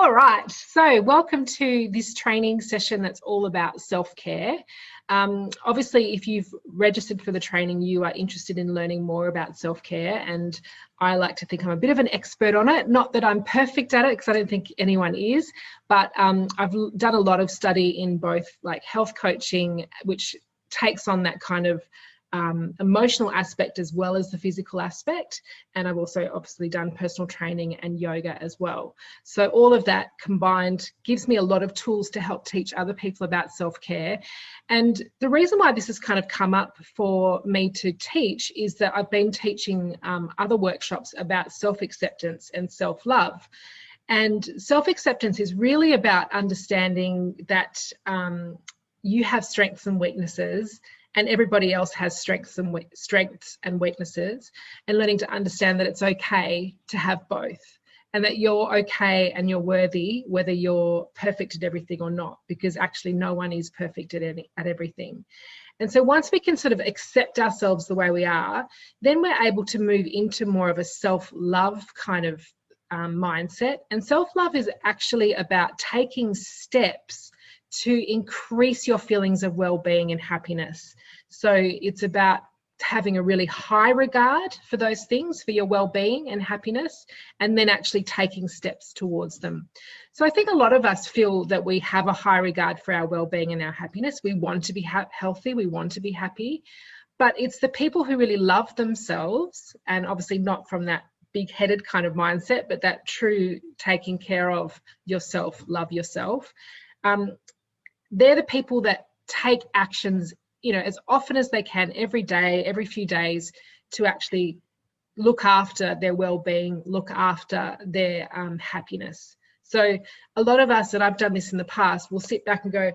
All right, so welcome to this training session that's all about self-care. Obviously, if you've registered for the training, you are interested in learning more about self-care, and I like to think I'm a bit of an expert on it. Not that I'm perfect at it, because I don't think anyone is, but I've done a lot of study in both like health coaching, which takes on that kind of emotional aspect as well as the physical aspect, and I've also obviously done personal training and yoga as well. So all of that combined gives me a lot of tools to help teach other people about self-care. And the reason why this has kind of come up for me to teach is that I've been teaching other workshops about self-acceptance and self-love. And self-acceptance is really about understanding that you have strengths and weaknesses, and everybody else has strengths and weaknesses, and learning to understand that it's okay to have both, and that you're okay and you're worthy whether you're perfect at everything or not, because actually no one is perfect at everything. And so once we can sort of accept ourselves the way we are, then we're able to move into more of a self-love kind of mindset. And self-love is actually about taking steps to increase your feelings of well-being and happiness. So it's about having a really high regard for those things, for your well-being and happiness, and then actually taking steps towards them. So I think a lot of us feel that we have a high regard for our well-being and our happiness. We want to be healthy, we want to be happy, but it's the people who really love themselves, and obviously not from that big-headed kind of mindset, but that true taking care of yourself, love yourself. They're the people that take actions, as often as they can, every day, every few days, to actually look after their well-being, look after their happiness. So a lot of us, and I've done this in the past, will sit back and go,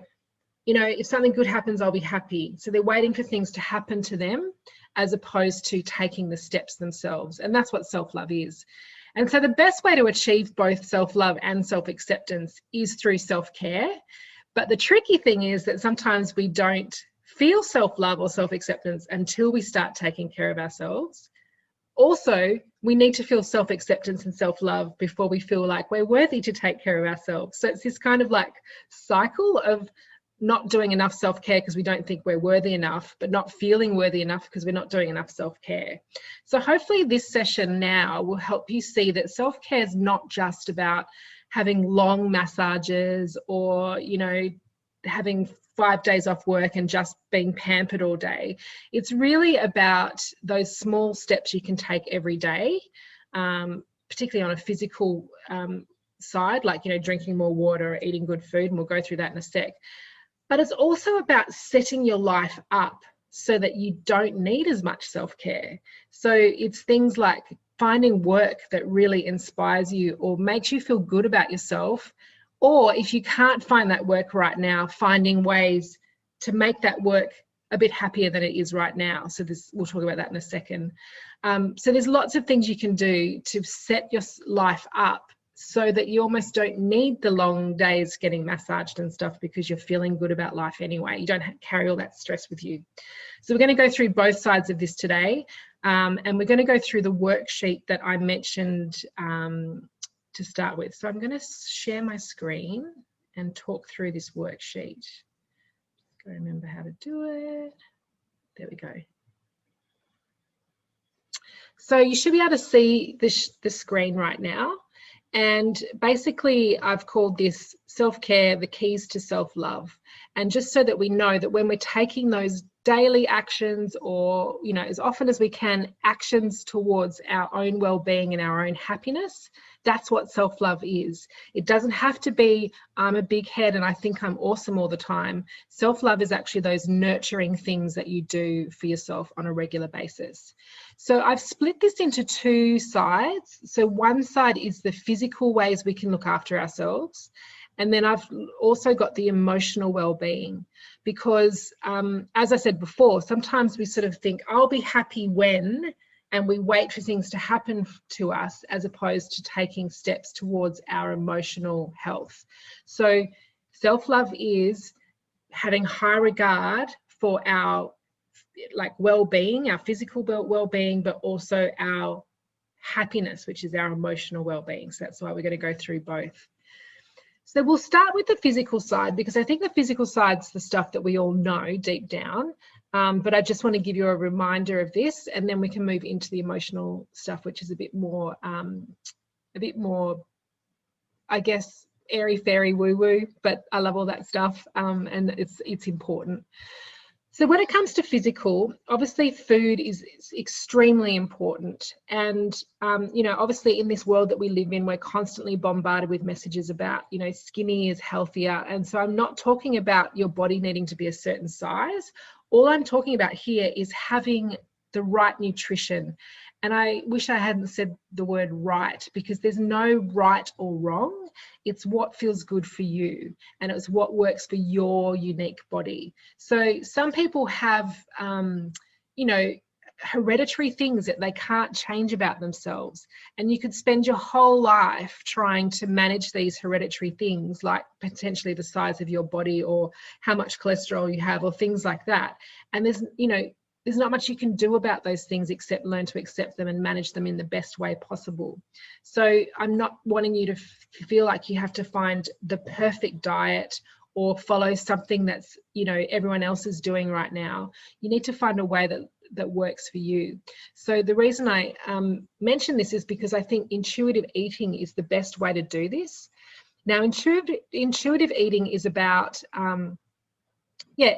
if something good happens, I'll be happy. So they're waiting for things to happen to them as opposed to taking the steps themselves. And that's what self-love is. And so the best way to achieve both self-love and self-acceptance is through self-care. But the tricky thing is that sometimes we don't feel self-love or self-acceptance until we start taking care of ourselves. Also, we need to feel self-acceptance and self-love before we feel like we're worthy to take care of ourselves. So it's this kind of like cycle of not doing enough self-care because we don't think we're worthy enough, but not feeling worthy enough because we're not doing enough self-care. So hopefully this session now will help you see that self-care is not just about having long massages or, having 5 days off work and just being pampered all day. It's really about those small steps you can take every day, particularly on a physical side, like, drinking more water or eating good food, and we'll go through that in a sec. But it's also about setting your life up so that you don't need as much self-care. So it's things like finding work that really inspires you or makes you feel good about yourself. Or if you can't find that work right now, finding ways to make that work a bit happier than it is right now. So we'll talk about that in a second. So there's lots of things you can do to set your life up so that you almost don't need the long days getting massaged and stuff, because you're feeling good about life anyway. You don't carry all that stress with you. So we're going to go through both sides of this today. And we're going to go through the worksheet that I mentioned to start with. So I'm going to share my screen and talk through this worksheet. Just gotta remember how to do it. There we go. So you should be able to see the screen right now. And basically, I've called this self-care, the keys to self-love. And just so that we know that when we're taking those daily actions, or, as often as we can, actions towards our own well-being and our own happiness, that's what self-love is. It doesn't have to be, I'm a big head and I think I'm awesome all the time. Self-love is actually those nurturing things that you do for yourself on a regular basis. So I've split this into two sides. So one side is the physical ways we can look after ourselves. And then I've also got the emotional well-being, because as I said before, sometimes we sort of think, I'll be happy when, and we wait for things to happen to us as opposed to taking steps towards our emotional health. So self-love is having high regard for our well-being, our physical well-being, but also our happiness, which is our emotional well-being. So that's why we're going to go through both. So we'll start with the physical side, because I think the physical side's the stuff that we all know deep down. But I just want to give you a reminder of this, and then we can move into the emotional stuff, which is a bit more, I guess, airy fairy woo woo. But I love all that stuff, and it's important. So when it comes to physical, obviously food is extremely important. And, you know, obviously in this world that we live in, we're constantly bombarded with messages about, you know, skinny is healthier. And so I'm not talking about your body needing to be a certain size. All I'm talking about here is having the right nutrition. And I wish I hadn't said the word right, because there's no right or wrong. It's what feels good for you, and it's what works for your unique body. So some people have, you know, hereditary things that they can't change about themselves. And you could spend your whole life trying to manage these hereditary things, like potentially the size of your body or how much cholesterol you have or things like that. And there's, you know, there's not much you can do about those things except learn to accept them and manage them in the best way possible. So I'm not wanting you to feel like you have to find the perfect diet or follow something that's, you know, everyone else is doing right now. You need to find a way that works for you. So the reason I mention this is because I think intuitive eating is the best way to do this. Now, intuitive eating is about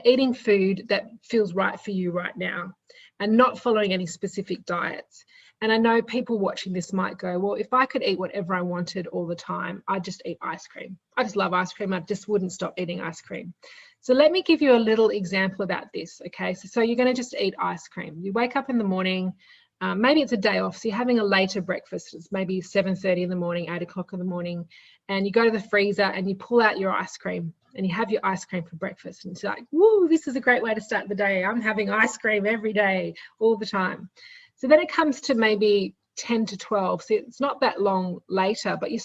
eating food that feels right for you right now and not following any specific diets. And I know people watching this might go, well, if I could eat whatever I wanted all the time, I'd just eat ice cream. I just love ice cream. I just wouldn't stop eating ice cream. So let me give you a little example about this, okay? So you're going to just eat ice cream. You wake up in the morning, maybe it's a day off, so you're having a later breakfast. It's maybe 7:30 in the morning, 8 o'clock in the morning, and you go to the freezer and you pull out your ice cream and you have your ice cream for breakfast. And it's like, woo, this is a great way to start the day. I'm having ice cream every day, all the time. So then it comes to maybe 10 to 12. So it's not that long later, but you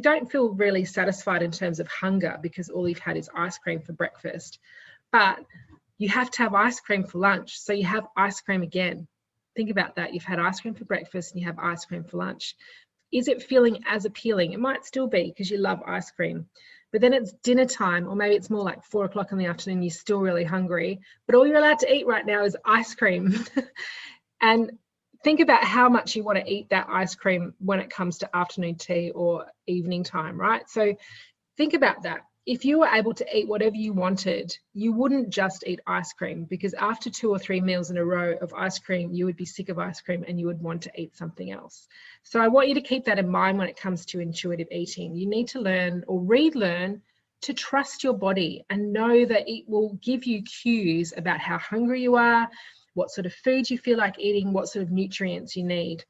don't feel really satisfied in terms of hunger because all you've had is ice cream for breakfast. But you have to have ice cream for lunch. So you have ice cream again. Think about that. You've had ice cream for breakfast and you have ice cream for lunch. Is it feeling as appealing? It might still be because you love ice cream. But then it's dinner time, or maybe it's more like 4 o'clock in the afternoon, you're still really hungry, but all you're allowed to eat right now is ice cream. And think about how much you want to eat that ice cream when it comes to afternoon tea or evening time, right? So think about that. If you were able to eat whatever you wanted, you wouldn't just eat ice cream, because after 2 or 3 meals in a row of ice cream, you would be sick of ice cream and you would want to eat something else. So I want you to keep that in mind when it comes to intuitive eating. You need to learn or relearn to trust your body and know that it will give you cues about how hungry you are, what sort of food you feel like eating, what sort of nutrients you need.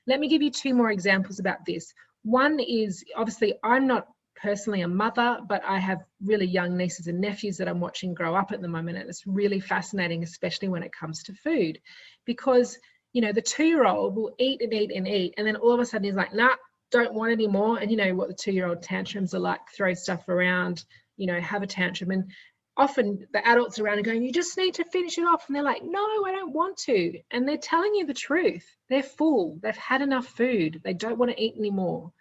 Let me give you 2 more examples about this. One is, obviously, I'm not personally a mother, but I have really young nieces and nephews that I'm watching grow up at the moment, and it's really fascinating, especially when it comes to food, because, you know, the 2-year-old will eat and eat and eat, and then all of a sudden he's like, nah, don't want any more. And you know what the 2-year-old tantrums are like: throw stuff around, you know, have a tantrum. And often the adults around are going, you just need to finish it off. And they're like, no, I don't want to. And they're telling you the truth. They're full. They've had enough food. They don't want to eat anymore.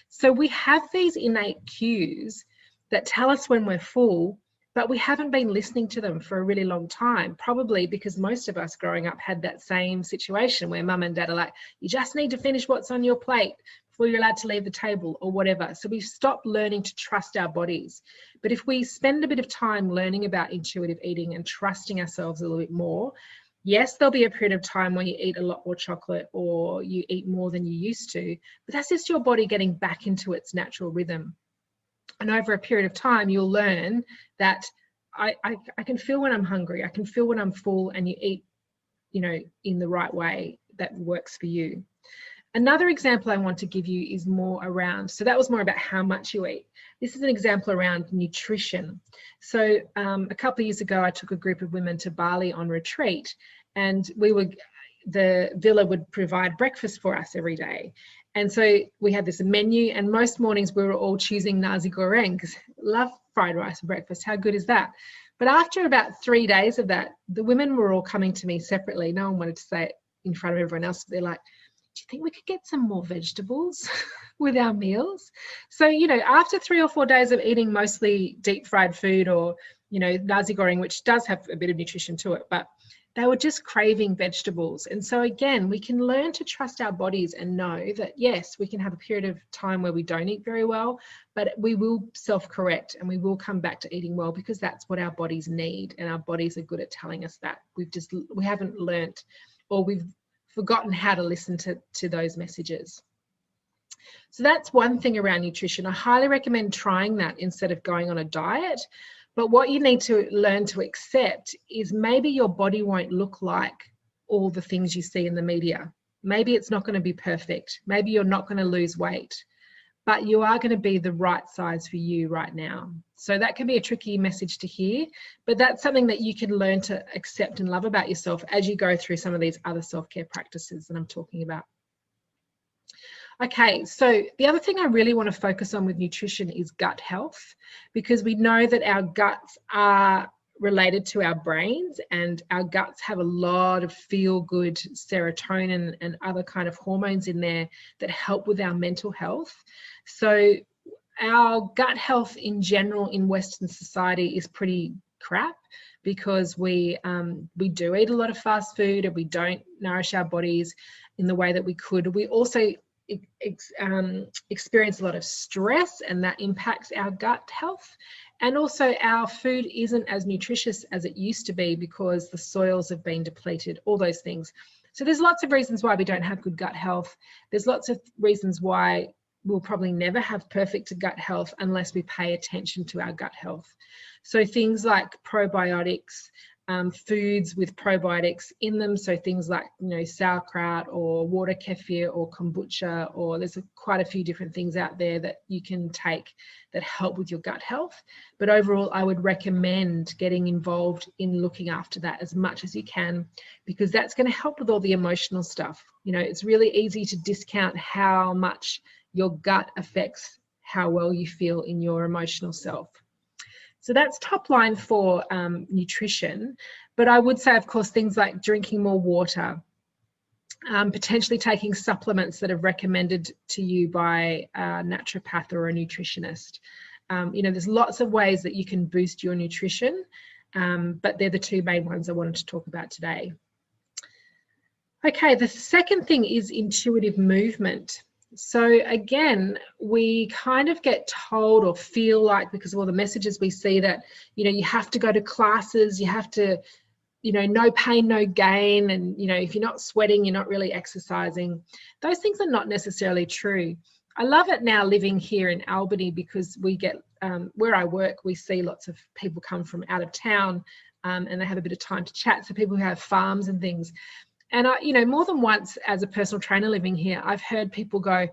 So we have these innate cues that tell us when we're full, but we haven't been listening to them for a really long time, probably because most of us growing up had that same situation where mum and dad are like, you just need to finish what's on your plate before you're allowed to leave the table or whatever. So we've stopped learning to trust our bodies. But if we spend a bit of time learning about intuitive eating and trusting ourselves a little bit more, yes, there'll be a period of time where you eat a lot more chocolate or you eat more than you used to, but that's just your body getting back into its natural rhythm. And over a period of time, you'll learn that I can feel when I'm hungry, I can feel when I'm full, and you eat, you know, in the right way that works for you. Another example I want to give you is more around, so that was more about how much you eat. This is an example around nutrition. So a couple of years ago, I took a group of women to Bali on retreat, and the villa would provide breakfast for us every day. And so we had this menu, and most mornings we were all choosing nasi goreng, because I love fried rice for breakfast. How good is that? But after about 3 days of that, the women were all coming to me separately. No one wanted to say it in front of everyone else. They're like, do you think we could get some more vegetables with our meals? So, you know, after 3 or 4 days of eating mostly deep fried food or, you know, nasi goreng, which does have a bit of nutrition to it, but they were just craving vegetables. And so again, we can learn to trust our bodies and know that, yes, we can have a period of time where we don't eat very well, but we will self-correct and we will come back to eating well, because that's what our bodies need. And our bodies are good at telling us that. We haven't learnt, or we've forgotten how to listen to those messages. So that's one thing around nutrition. I highly recommend trying that instead of going on a diet. But what you need to learn to accept is maybe your body won't look like all the things you see in the media. Maybe it's not going to be perfect. Maybe you're not going to lose weight, but you are going to be the right size for you right now. So that can be a tricky message to hear, but that's something that you can learn to accept and love about yourself as you go through some of these other self-care practices that I'm talking about. Okay, so the other thing I really want to focus on with nutrition is gut health, because we know that our guts are related to our brains, and our guts have a lot of feel-good serotonin and other kind of hormones in there that help with our mental health. So our gut health in general in Western society is pretty crap, because we do eat a lot of fast food and we don't nourish our bodies in the way that we could. We also experience a lot of stress, and that impacts our gut health. And also our food isn't as nutritious as it used to be because the soils have been depleted, all those things. So there's lots of reasons why we don't have good gut health. There's lots of reasons why we'll probably never have perfect gut health unless we pay attention to our gut health. So things like probiotics, foods with probiotics in them, so things like, you know, sauerkraut or water kefir or kombucha, or there's quite a few different things out there that you can take that help with your gut health. But overall, I would recommend getting involved in looking after that as much as you can, because that's going to help with all the emotional stuff. You know, it's really easy to discount how much your gut affects how well you feel in your emotional self. So that's top line for nutrition. But I would say, of course, things like drinking more water, potentially taking supplements that are recommended to you by a naturopath or a nutritionist. You know, there's lots of ways that you can boost your nutrition, but they're the two main ones I wanted to talk about today. Okay, the second thing is intuitive movement. So again, we kind of get told or feel like, because of all the messages we see, that, you know, you have to go to classes, you have to, you know, no pain, no gain. And, you know, if you're not sweating, you're not really exercising. Those things are not necessarily true. I love it now living here in Albany, because we get, where I work, we see lots of people come from out of town, and they have a bit of time to chat. So people who have farms and things. And I, you know, more than once as a personal trainer living here, I've heard people go,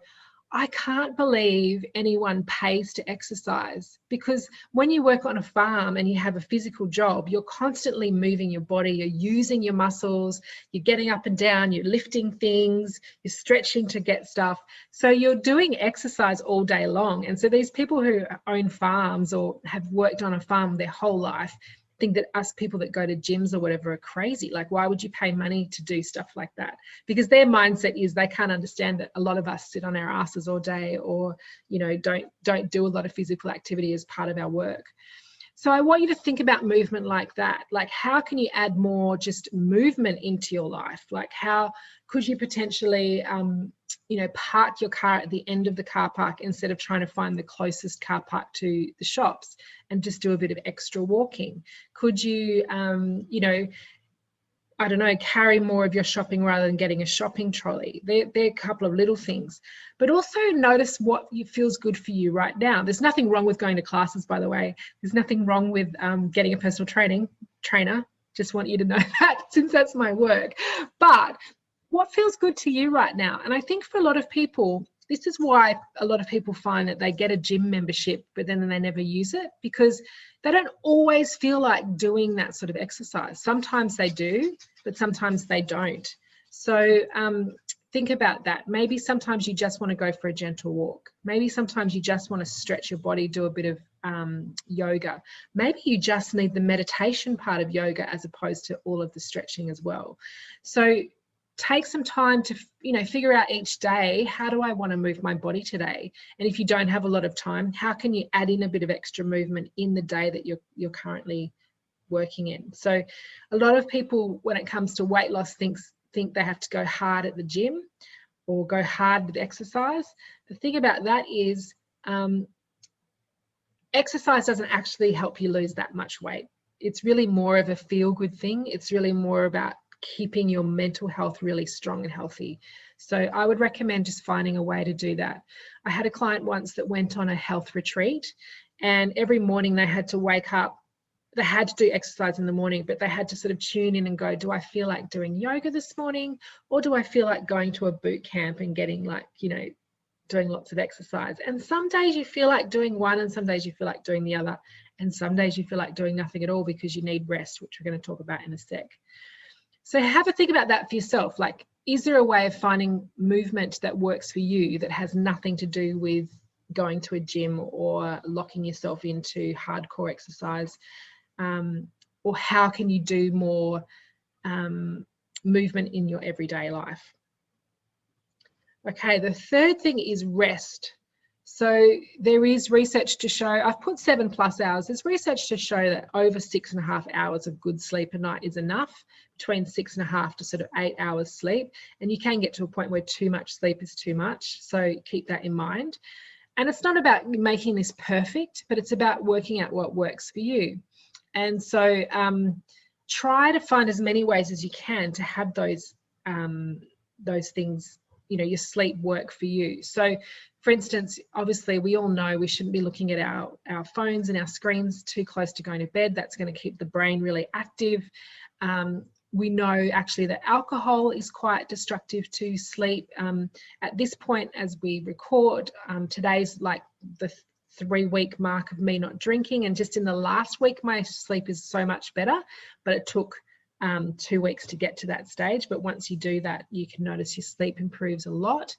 I can't believe anyone pays to exercise. Because when you work on a farm and you have a physical job, you're constantly moving your body, you're using your muscles, you're getting up and down, you're lifting things, you're stretching to get stuff. So you're doing exercise all day long. And so these people who own farms or have worked on a farm their whole life think that us people that go to gyms or whatever are crazy. Like, why would you pay money to do stuff like that? Because their mindset is they can't understand that a lot of us sit on our asses all day, or, you know, don't do a lot of physical activity as part of our work. So I want you to think about movement like that. Like, how can you add more just movement into your life? Like, how could you potentially, you know, park your car at the end of the car park instead of trying to find the closest car park to the shops, and just do a bit of extra walking? Could you, you know, I don't know, carry more of your shopping rather than getting a shopping trolley? They're a couple of little things. But also notice what feels good for you right now. There's nothing wrong with going to classes, by the way. There's nothing wrong with getting a personal trainer. Just want you to know that, since that's my work. But what feels good to you right now? And I think for a lot of people, this is why a lot of people find that they get a gym membership, but then they never use it, because they don't always feel like doing that sort of exercise. Sometimes they do, but sometimes they don't. So think about that. Maybe sometimes you just want to go for a gentle walk. Maybe sometimes you just want to stretch your body, do a bit of yoga. Maybe you just need the meditation part of yoga as opposed to all of the stretching as well. So take some time to, figure out each day, how do I want to move my body today? And if you don't have a lot of time, how can you add in a bit of extra movement in the day that you're currently working in? So a lot of people, when it comes to weight loss, think they have to go hard at the gym or go hard with exercise. The thing about that is exercise doesn't actually help you lose that much weight. It's really more of a feel-good thing. It's really more about keeping your mental health really strong and healthy. So I would recommend just finding a way to do that. I had a client once that went on a health retreat, and every morning they had to wake up. They had to do exercise in the morning, but they had to sort of tune in and go, do I feel like doing yoga this morning? Or do I feel like going to a boot camp and getting doing lots of exercise? And some days you feel like doing one, and some days you feel like doing the other. And some days you feel like doing nothing at all because you need rest, which we're going to talk about in a sec. So have a think about that for yourself. Like, is there a way of finding movement that works for you that has nothing to do with going to a gym or locking yourself into hardcore exercise? Or how can you do more movement in your everyday life? Okay, the third thing is rest. So there is research to show, I've put 7+ hours, there's research to show that over 6.5 hours of good sleep a night is enough, between 6.5 to sort of 8 hours sleep. And you can get to a point where too much sleep is too much. So keep that in mind. And it's not about making this perfect, but it's about working out what works for you. And so try to find as many ways as you can to have those things, your sleep work for you. So for instance, obviously we all know we shouldn't be looking at our phones and our screens too close to going to bed. That's going to keep the brain really active. We know actually that alcohol is quite destructive to sleep. At this point, as we record, today's like the 3-week mark of me not drinking, and just in the last week my sleep is so much better, but it took 2 weeks to get to that stage. But once you do that, you can notice your sleep improves a lot.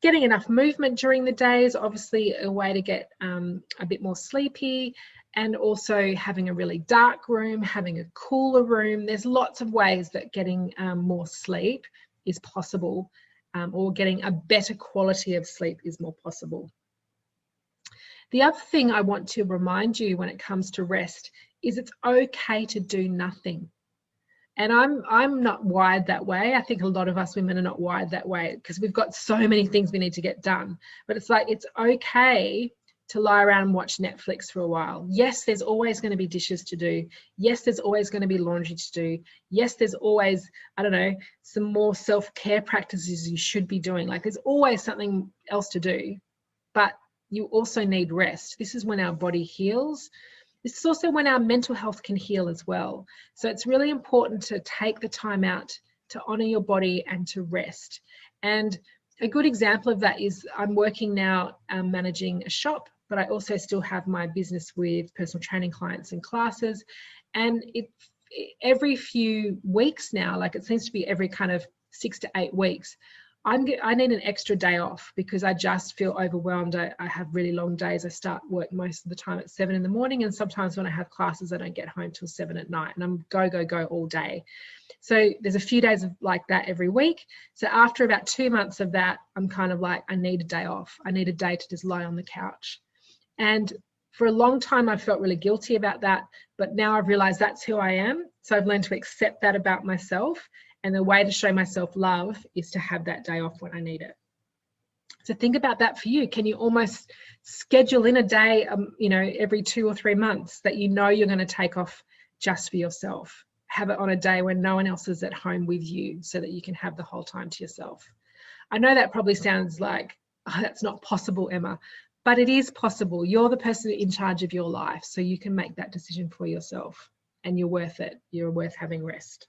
Getting enough movement during the day is obviously a way to get a bit more sleepy, and also having a really dark room, having a cooler room. There's lots of ways that getting more sleep is possible, or getting a better quality of sleep is more possible. The other thing I want to remind you when it comes to rest is it's okay to do nothing. And I'm not wired that way. I think a lot of us women are not wired that way because we've got so many things we need to get done. But it's like, it's okay to lie around and watch Netflix for a while. Yes, there's always going to be dishes to do. Yes, there's always going to be laundry to do. Yes, there's always, I don't know, some more self-care practices you should be doing. Like, there's always something else to do. But you also need rest. This is when our body heals. This is also when our mental health can heal as well. So it's really important to take the time out to honor your body and to rest. And a good example of that is I'm working now managing a shop, but I also still have my business with personal training clients and classes. And every few weeks now, like it seems to be every kind of 6 to 8 weeks, I need an extra day off because I just feel overwhelmed. I have really long days. I start work most of the time at 7 in the morning, and sometimes when I have classes, I don't get home till 7 at night, and I'm go all day. So there's a few days of like that every week. So after about 2 months of that, I'm kind of like, I need a day off. I need a day to just lie on the couch. And for a long time, I felt really guilty about that, but now I've realized that's who I am. So I've learned to accept that about myself. And the way to show myself love is to have that day off when I need it. So think about that for you. Can you almost schedule in a day, every 2 or 3 months that you're going to take off just for yourself? Have it on a day when no one else is at home with you so that you can have the whole time to yourself. I know that probably sounds like, oh, that's not possible, Emma, but it is possible. You're the person in charge of your life, so you can make that decision for yourself, and you're worth it. You're worth having rest.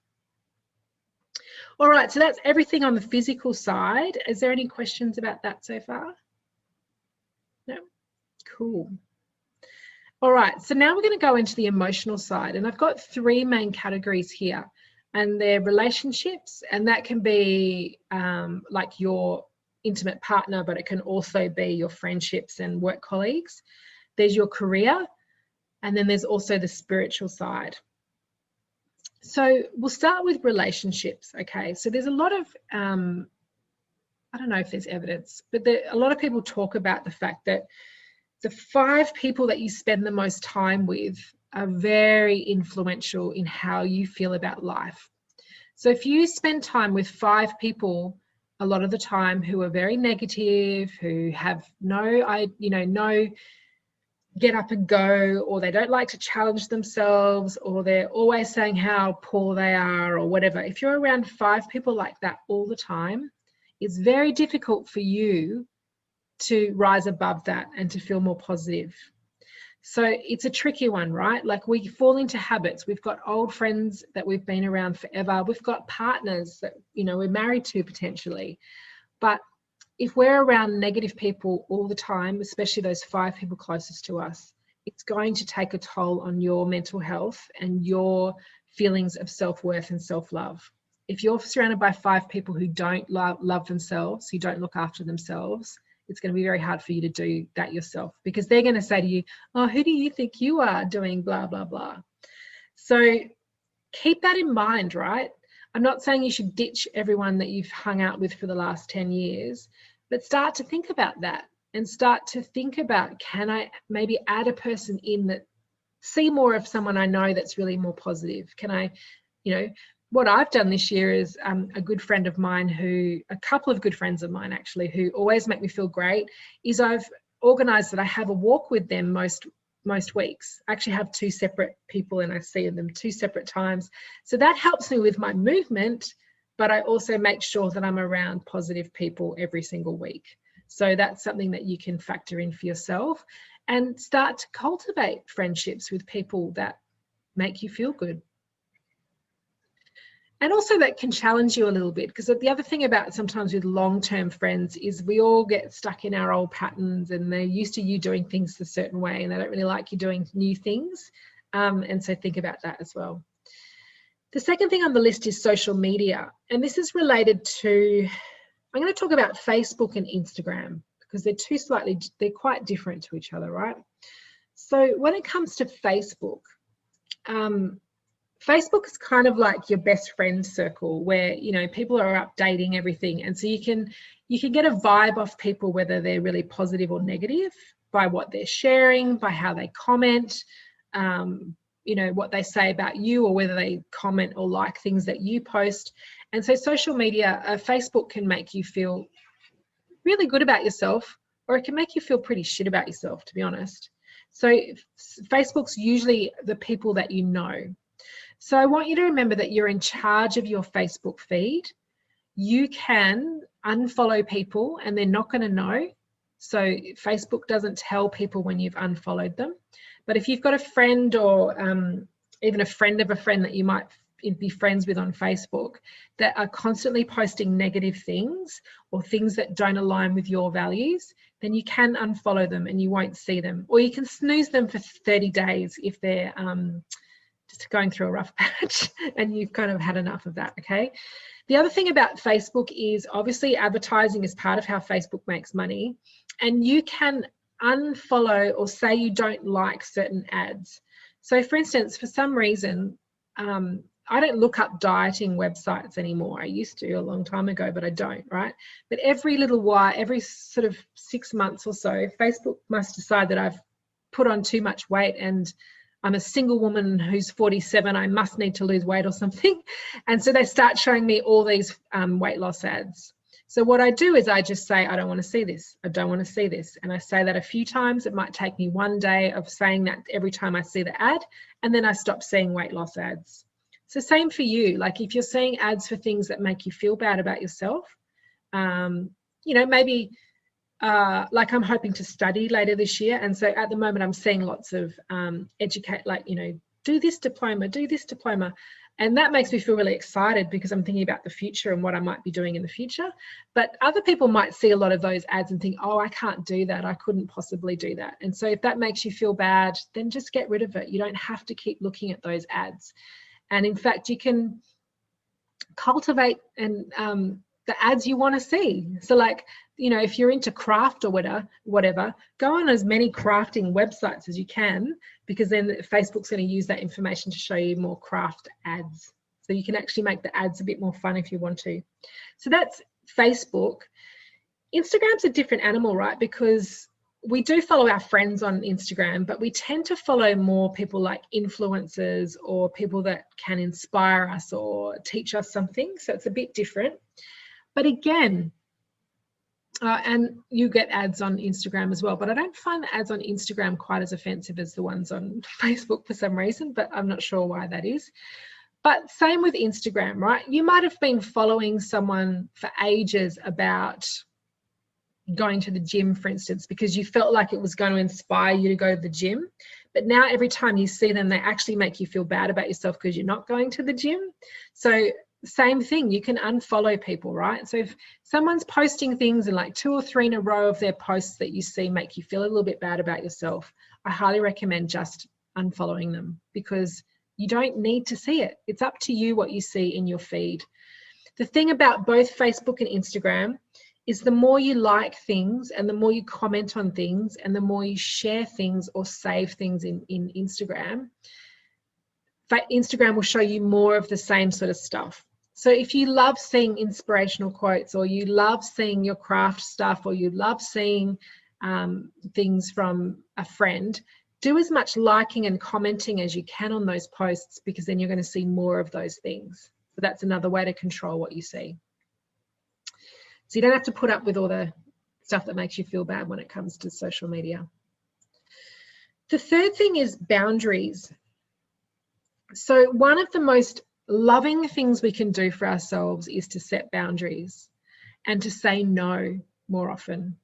All right, so that's everything on the physical side. Is there any questions about that so far? No? Cool. All right, so now we're going to go into the emotional side, and I've got 3 main categories here, and they're relationships, and that can be like your intimate partner, but it can also be your friendships and work colleagues. There's your career, and then there's also the spiritual side. So we'll start with relationships. Okay, so there's a lot of I don't know if there's evidence, but a lot of people talk about the fact that the 5 people that you spend the most time with are very influential in how you feel about life. So if you spend time with 5 people a lot of the time who are very negative, who have no get up and go, or they don't like to challenge themselves, or they're always saying how poor they are or whatever, if you're around 5 people like that all the time, it's very difficult for you to rise above that and to feel more positive. So it's a tricky one, right? Like, we fall into habits. We've got old friends that we've been around forever. We've got partners that, we're married to potentially. But if we're around negative people all the time, especially those 5 people closest to us, it's going to take a toll on your mental health and your feelings of self-worth and self-love. If you're surrounded by 5 people who don't love themselves, who don't look after themselves, it's going to be very hard for you to do that yourself, because they're going to say to you, oh, who do you think you are doing blah, blah, blah. So keep that in mind, right? I'm not saying you should ditch everyone that you've hung out with for the last 10 years, but start to think about that and start to think about, can I maybe add a person in that, see more of someone I know that's really more positive? Can I, what I've done this year is a good friend of mine a couple of good friends of mine actually, who always make me feel great, is I've organised that I have a walk with them most weeks. I actually have 2 separate people and I see them 2 separate times. So that helps me with my movement, but I also make sure that I'm around positive people every single week. So that's something that you can factor in for yourself and start to cultivate friendships with people that make you feel good. And also that can challenge you a little bit, because the other thing about sometimes with long-term friends is we all get stuck in our old patterns and they're used to you doing things a certain way and they don't really like you doing new things. And so think about that as well. The second thing on the list is social media. And this is related to, I'm going to talk about Facebook and Instagram, because they're quite different to each other, right? So when it comes to Facebook, Facebook is kind of like your best friend circle where, people are updating everything. And so you can get a vibe off people, whether they're really positive or negative, by what they're sharing, by how they comment, what they say about you, or whether they comment or like things that you post. And so social media, Facebook can make you feel really good about yourself, or it can make you feel pretty shit about yourself, to be honest. So Facebook's usually the people that you know. So I want you to remember that you're in charge of your Facebook feed. You can unfollow people and they're not going to know. So Facebook doesn't tell people when you've unfollowed them. But if you've got a friend or even a friend of a friend that you might be friends with on Facebook that are constantly posting negative things or things that don't align with your values, then you can unfollow them and you won't see them. Or you can snooze them for 30 days if they're just going through a rough patch and you've kind of had enough of that, okay? The other thing about Facebook is obviously advertising is part of how Facebook makes money, and you can unfollow or say you don't like certain ads. So for instance, for some reason, I don't look up dieting websites anymore. I used to a long time ago, but I don't, right? But every little while, every sort of 6 months or so, Facebook must decide that I've put on too much weight and I'm a single woman who's 47, I must need to lose weight or something. And so they start showing me all these weight loss ads. So what I do is I just say, I don't want to see this. I don't want to see this. And I say that a few times. It might take me one day of saying that every time I see the ad, and then I stop seeing weight loss ads. So same for you. Like if you're seeing ads for things that make you feel bad about yourself, maybe like I'm hoping to study later this year. And so at the moment I'm seeing lots of do this diploma. And that makes me feel really excited because I'm thinking about the future and what I might be doing in the future. But other people might see a lot of those ads and think, oh, I can't do that. I couldn't possibly do that. And so if that makes you feel bad, then just get rid of it. You don't have to keep looking at those ads. And in fact, you can cultivate and the ads you want to see. So like you know, if you're into craft or whatever, go on as many crafting websites as you can, because then Facebook's going to use that information to show you more craft ads. So you can actually make the ads a bit more fun if you want to. So that's Facebook. Instagram's a different animal, right? Because we do follow our friends on Instagram, but we tend to follow more people like influencers or people that can inspire us or teach us something. So it's a bit different. But again, and you get ads on Instagram as well, but I don't find the ads on Instagram quite as offensive as the ones on Facebook for some reason, but I'm not sure why that is. But same with Instagram, right? You might have been following someone for ages about going to the gym, for instance, because you felt like it was going to inspire you to go to the gym. But now every time you see them, they actually make you feel bad about yourself because you're not going to the gym. So same thing, you can unfollow people, right? So if someone's posting things and like 2 or 3 in a row of their posts that you see make you feel a little bit bad about yourself, I highly recommend just unfollowing them, because you don't need to see it. It's up to you what you see in your feed. The thing about both Facebook and Instagram is the more you like things and the more you comment on things and the more you share things or save things in Instagram, Instagram will show you more of the same sort of stuff. So if you love seeing inspirational quotes, or you love seeing your craft stuff, or you love seeing things from a friend, do as much liking and commenting as you can on those posts, because then you're going to see more of those things. So that's another way to control what you see. So you don't have to put up with all the stuff that makes you feel bad when it comes to social media. The third thing is boundaries. So one of the most loving things we can do for ourselves is to set boundaries and to say no more often.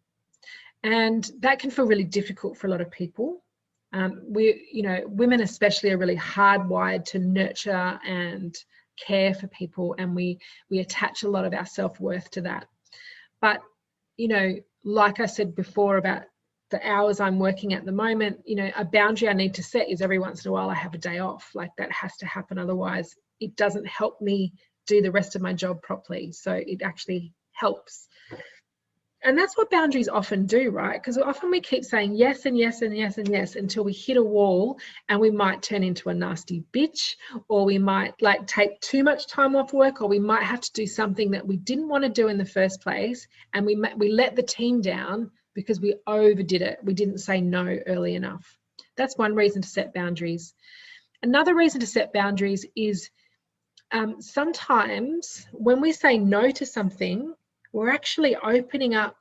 And that can feel really difficult for a lot of people. Women especially are really hardwired to nurture and care for people, and we attach a lot of our self-worth to that. But, you know, like I said before about the hours I'm working at the moment, you know, a boundary I need to set is every once in a while I have a day off. Like, that has to happen. Otherwise, it doesn't help me do the rest of my job properly. So it actually helps. And that's what boundaries often do, right? Because often we keep saying yes and yes and yes and yes until we hit a wall, and we might turn into a nasty bitch, or we might like take too much time off work, or we might have to do something that we didn't want to do in the first place, and we let the team down because we overdid it. We didn't say no early enough. That's one reason to set boundaries. Another reason to set boundaries is sometimes when we say no to something, we're actually opening up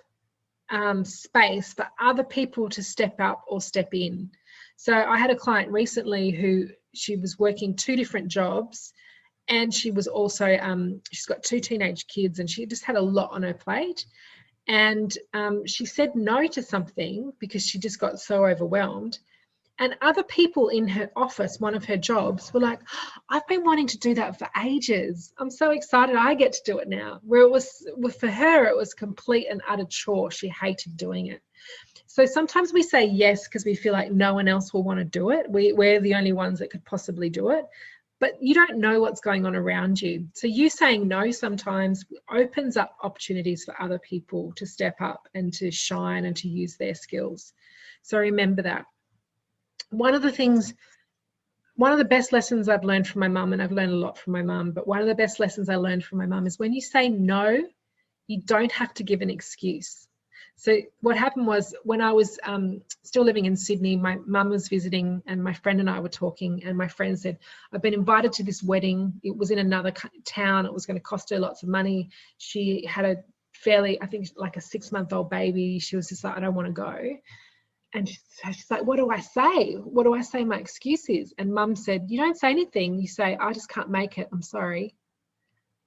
space for other people to step up or step in. So I had a client recently who, she was working 2 different jobs, and she was also, she's got 2 teenage kids, and she just had a lot on her plate. And she said no to something because she just got so overwhelmed. And other people in her office, one of her jobs, were like, I've been wanting to do that for ages. I'm so excited I get to do it now. Where it was, for her, it was complete and utter chore. She hated doing it. So sometimes we say yes because we feel like no one else will want to do it. We're the only ones that could possibly do it. But you don't know what's going on around you. So you saying no sometimes opens up opportunities for other people to step up and to shine and to use their skills. So remember that. One of the best lessons I've learned from my mum, and I've learned a lot from my mum, but one of the best lessons I learned from my mum is when you say no, you don't have to give an excuse. So what happened was, when I was still living in Sydney, my mum was visiting and my friend and I were talking, and my friend said, I've been invited to this wedding. It was in another town. It was going to cost her lots of money. She had a fairly, I think like a 6-month-old baby. She was just like, I don't want to go. And she's like, what do I say? What do I say my excuse is? And mum said, you don't say anything. You say, I just can't make it. I'm sorry.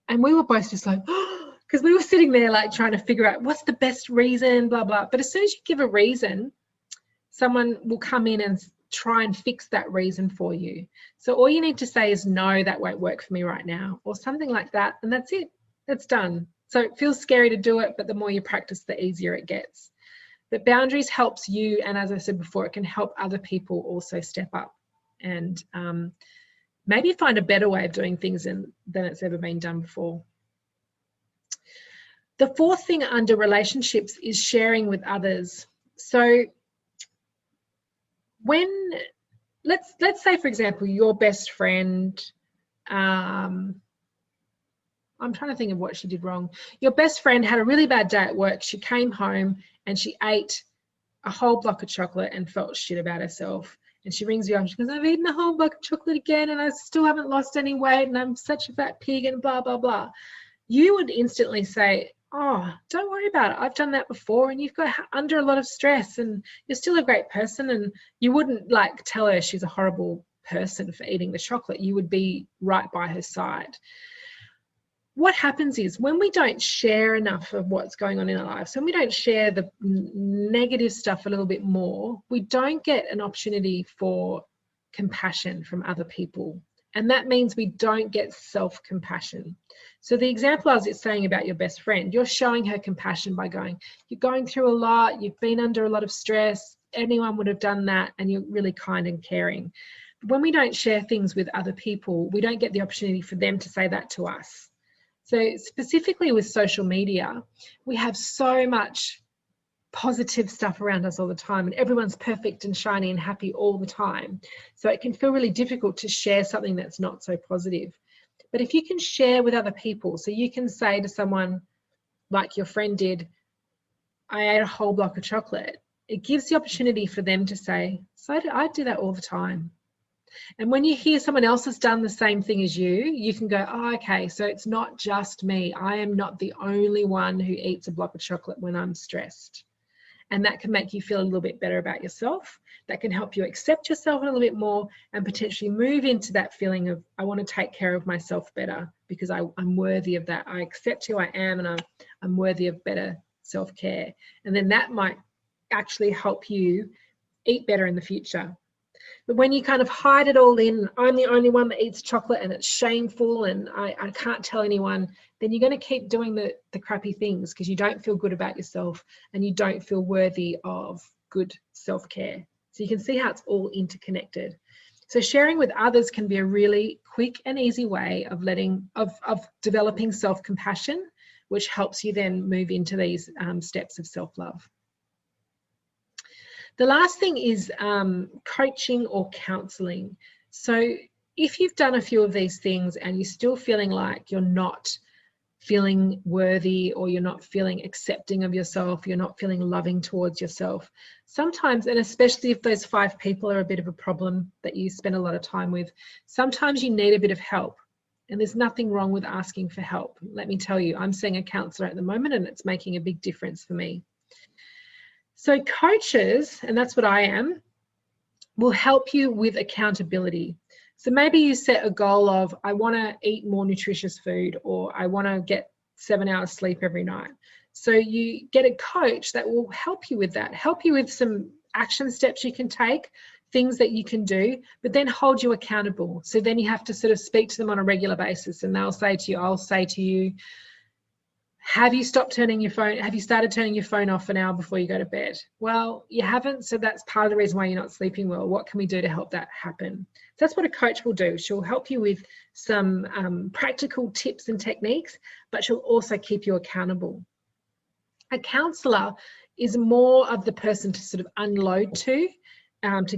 And we were both just like, because we were sitting there like trying to figure out what's the best reason, blah, blah. But as soon as you give a reason, someone will come in and try and fix that reason for you. So all you need to say is, no, that won't work for me right now, or something like that. And that's it. That's done. So it feels scary to do it, but the more you practice, the easier it gets. But boundaries helps you, and as I said before, it can help other people also step up and maybe find a better way of doing things than it's ever been done before. The fourth thing under relationships is sharing with others. So when, let's say, for example, your best friend, I'm trying to think of what she did wrong. Your best friend had a really bad day at work. She came home and she ate a whole block of chocolate and felt shit about herself. And she rings you up and she goes, I've eaten a whole block of chocolate again and I still haven't lost any weight and I'm such a fat pig and blah, blah, blah. You would instantly say, oh, don't worry about it. I've done that before and you've got under a lot of stress and you're still a great person. And you wouldn't like tell her she's a horrible person for eating the chocolate. You would be right by her side. What happens is when we don't share enough of what's going on in our lives, when we don't share the negative stuff a little bit more, we don't get an opportunity for compassion from other people. And that means we don't get self-compassion. So the example I was saying about your best friend, you're showing her compassion by going, you're going through a lot, you've been under a lot of stress, anyone would have done that, and you're really kind and caring. But when we don't share things with other people, we don't get the opportunity for them to say that to us. So specifically with social media, we have so much positive stuff around us all the time and everyone's perfect and shiny and happy all the time. So it can feel really difficult to share something that's not so positive. But if you can share with other people, so you can say to someone like your friend did, I ate a whole block of chocolate. It gives the opportunity for them to say, so I do that all the time. And when you hear someone else has done the same thing as you can go, oh, okay, so it's not just me. I am not the only one who eats a block of chocolate when I'm stressed. And that can make you feel a little bit better about yourself. That can help you accept yourself a little bit more and potentially move into that feeling of, I want to take care of myself better because I'm worthy of that. I accept who I am and I'm worthy of better self-care. And then that might actually help you eat better in the future. But when you kind of hide it all in, I'm the only one that eats chocolate and it's shameful and I can't tell anyone, then you're going to keep doing the crappy things because you don't feel good about yourself and you don't feel worthy of good self-care. So you can see how it's all interconnected. So sharing with others can be a really quick and easy way of developing self-compassion, which helps you then move into these steps of self-love. The last thing is coaching or counselling. So if you've done a few of these things and you're still feeling like you're not feeling worthy or you're not feeling accepting of yourself, you're not feeling loving towards yourself, sometimes, and especially if those 5 people are a bit of a problem that you spend a lot of time with, sometimes you need a bit of help. And there's nothing wrong with asking for help. Let me tell you, I'm seeing a counsellor at the moment and it's making a big difference for me. So coaches, and that's what I am, will help you with accountability. So maybe you set a goal of, I want to eat more nutritious food, or I want to get 7 hours sleep every night. So you get a coach that will help you with that, help you with some action steps you can take, things that you can do, but then hold you accountable. So then you have to sort of speak to them on a regular basis and they'll say to you, I'll say to you, have you stopped turning your phone? Have you started turning your phone off an hour before you go to bed? Well, you haven't, so that's part of the reason why you're not sleeping well. What can we do to help that happen? So that's what a coach will do. She'll help you with some practical tips and techniques, but she'll also keep you accountable. A counsellor is more of the person to sort of unload to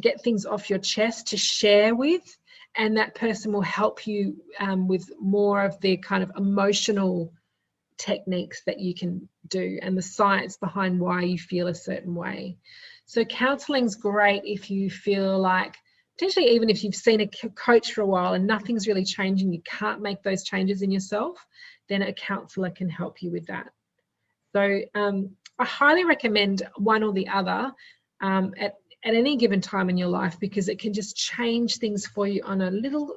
get things off your chest, to share with, and that person will help you with more of the kind of emotional techniques that you can do and the science behind why you feel a certain way. So counseling's great if you feel like, potentially even if you've seen a coach for a while and nothing's really changing, you can't make those changes in yourself, then a counsellor can help you with that. So I highly recommend one or the other at any given time in your life, because it can just change things for you on a little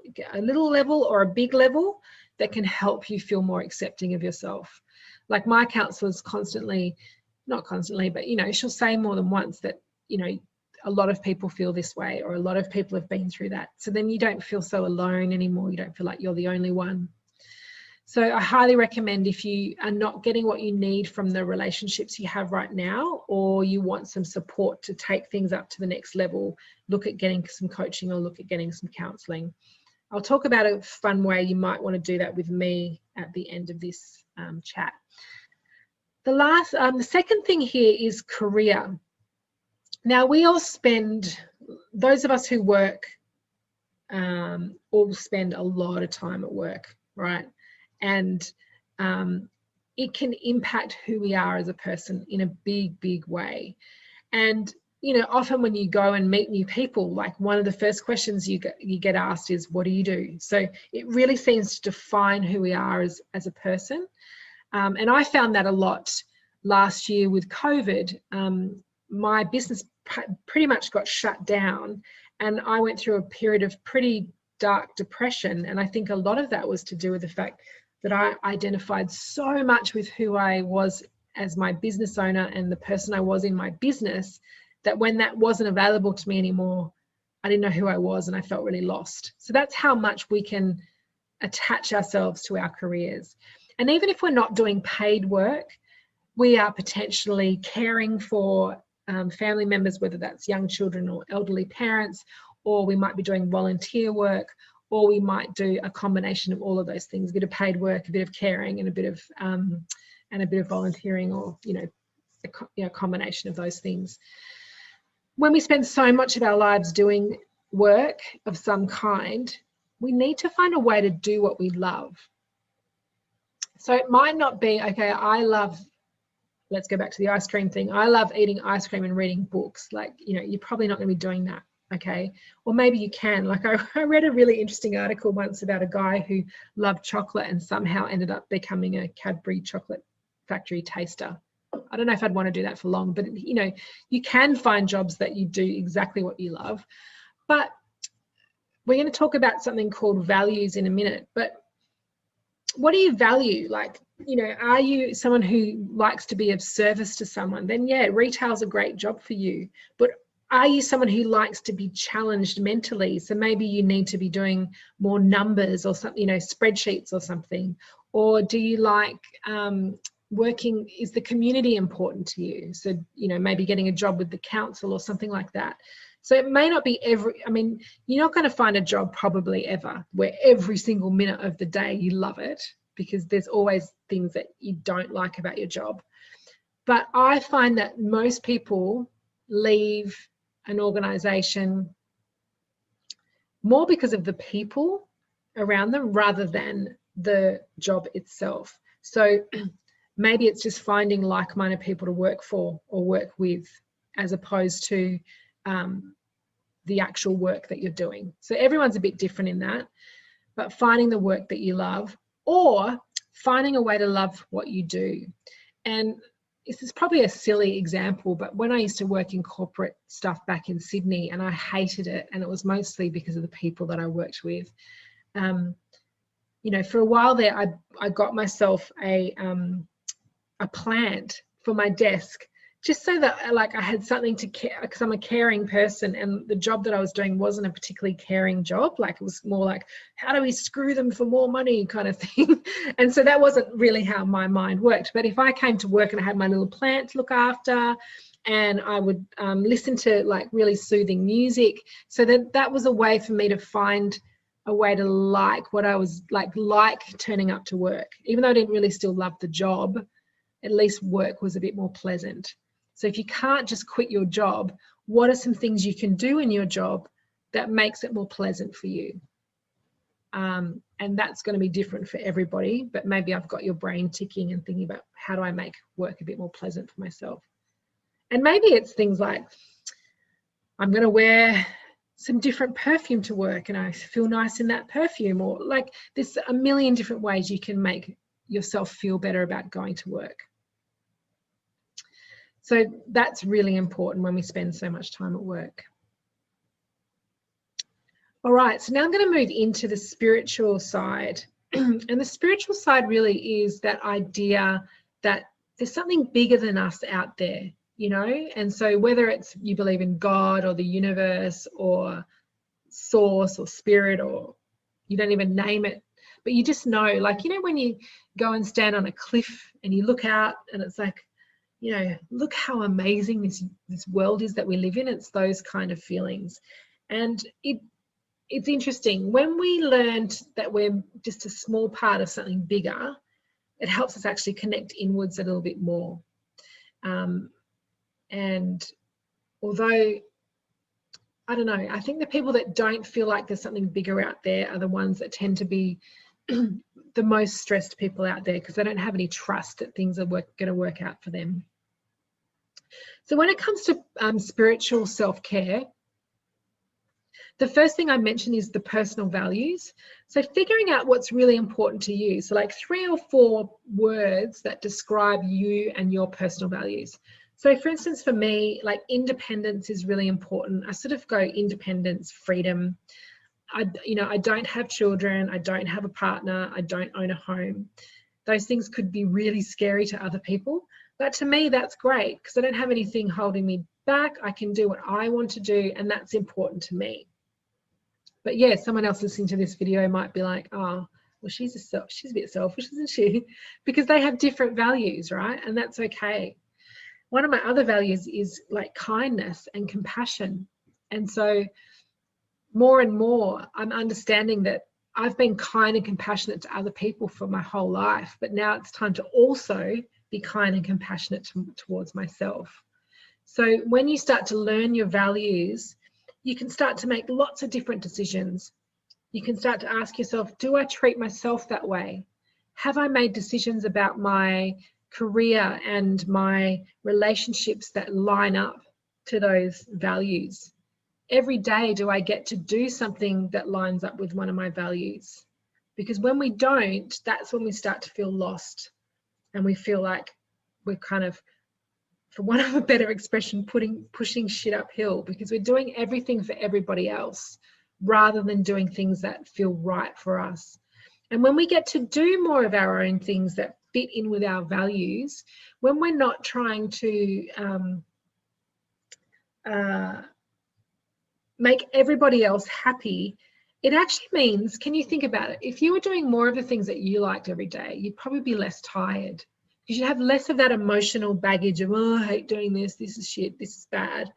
level or a big level that can help you feel more accepting of yourself. Like my counsellor's not constantly, but she'll say more than once that, a lot of people feel this way, or a lot of people have been through that. So then you don't feel so alone anymore. You don't feel like you're the only one. So I highly recommend, if you are not getting what you need from the relationships you have right now, or you want some support to take things up to the next level, look at getting some coaching or look at getting some counselling. I'll talk about a fun way you might want to do that with me at the end of this chat. The second thing here is career. Now, we all spend, those of us who work, all spend a lot of time at work, right? And it can impact who we are as a person in a big, big way. And, you know, often when you go and meet new people, like one of the first questions you get asked is, what do you do? So it really seems to define who we are as a person. And I found that a lot last year with COVID. My business pretty much got shut down, and I went through a period of pretty dark depression. And I think a lot of that was to do with the fact that I identified so much with who I was as my business owner and the person I was in my business, that when that wasn't available to me anymore, I didn't know who I was and I felt really lost. So that's how much we can attach ourselves to our careers. And even if we're not doing paid work, we are potentially caring for family members, whether that's young children or elderly parents, or we might be doing volunteer work, or we might do a combination of all of those things, a bit of paid work, a bit of caring, and a bit of volunteering, or a combination of those things. When we spend so much of our lives doing work of some kind, we need to find a way to do what we love. So it might not be, okay, let's go back to the ice cream thing. I love eating ice cream and reading books. Like, you're probably not going to be doing that, okay? Or maybe you can. Like, I read a really interesting article once about a guy who loved chocolate and somehow ended up becoming a Cadbury chocolate factory taster. I don't know if I'd want to do that for long, but, you can find jobs that you do exactly what you love. But we're going to talk about something called values in a minute. But what do you value? Like, are you someone who likes to be of service to someone? Then yeah, retail's a great job for you. But are you someone who likes to be challenged mentally? So maybe you need to be doing more numbers or something, spreadsheets or something. Or do you like working, is the community important to you? So, maybe getting a job with the council or something like that. So it may not be you're not going to find a job probably ever where every single minute of the day you love it, because there's always things that you don't like about your job. But I find that most people leave an organization more because of the people around them rather than the job itself. So maybe it's just finding like-minded people to work for or work with, as opposed to the actual work that you're doing. So everyone's a bit different in that, but finding the work that you love, or finding a way to love what you do. And this is probably a silly example, but when I used to work in corporate stuff back in Sydney, and I hated it, and it was mostly because of the people that I worked with. For a while there, I got myself a plant for my desk, just so that I had something to care, because I'm a caring person, and the job that I was doing wasn't a particularly caring job. Like, it was more like, how do we screw them for more money kind of thing. And so that wasn't really how my mind worked. But if I came to work and I had my little plant to look after, and I would listen to really soothing music, so that was a way for me to find a way to like what I was like turning up to work. Even though I didn't really still love the job, at least work was a bit more pleasant. So if you can't just quit your job, what are some things you can do in your job that makes it more pleasant for you? And that's going to be different for everybody, but maybe I've got your brain ticking and thinking about, how do I make work a bit more pleasant for myself? And maybe it's things like, I'm going to wear some different perfume to work and I feel nice in that perfume, or there's a million different ways you can make yourself feel better about going to work. So that's really important when we spend so much time at work. All right, so now I'm going to move into the spiritual side. And the spiritual side really is that idea that there's something bigger than us out there, and so whether it's you believe in God or the universe or source or spirit, or you don't even name it, but you just know, when you go and stand on a cliff and you look out and it's like, look how amazing this world is that we live in. It's those kind of feelings. And it's interesting, when we learned that we're just a small part of something bigger, it helps us actually connect inwards a little bit more. And although, I don't know, I think the people that don't feel like there's something bigger out there are the ones that tend to be the most stressed people out there, because they don't have any trust that things are going to work out for them. So when it comes to spiritual self-care, the first thing I mentioned is the personal values. So figuring out what's really important to you. So like 3 or 4 words that describe you and your personal values. So for instance, for me, like independence is really important. I sort of go independence, freedom. I don't have children. I don't have a partner. I don't own a home. Those things could be really scary to other people. But to me, that's great because I don't have anything holding me back. I can do what I want to do, and that's important to me. But yeah, someone else listening to this video might be like, oh, well, she's a bit selfish, isn't she? Because they have different values, right? And that's okay. One of my other values is like kindness and compassion. And so more and more, I'm understanding that I've been kind and compassionate to other people for my whole life, but now it's time to also be kind and compassionate towards myself. So when you start to learn your values, you can start to make lots of different decisions. You can start to ask yourself, do I treat myself that way? Have I made decisions about my career and my relationships that line up to those values? Every day, do I get to do something that lines up with one of my values? Because when we don't, that's when we start to feel lost, and we feel like we're kind of, for want of a better expression, pushing shit uphill, because we're doing everything for everybody else rather than doing things that feel right for us. And when we get to do more of our own things that fit in with our values, when we're not trying to make everybody else happy, it actually means, can you think about it? If you were doing more of the things that you liked every day, you'd probably be less tired, because you have less of that emotional baggage of, oh, I hate doing this, this is shit, this is bad.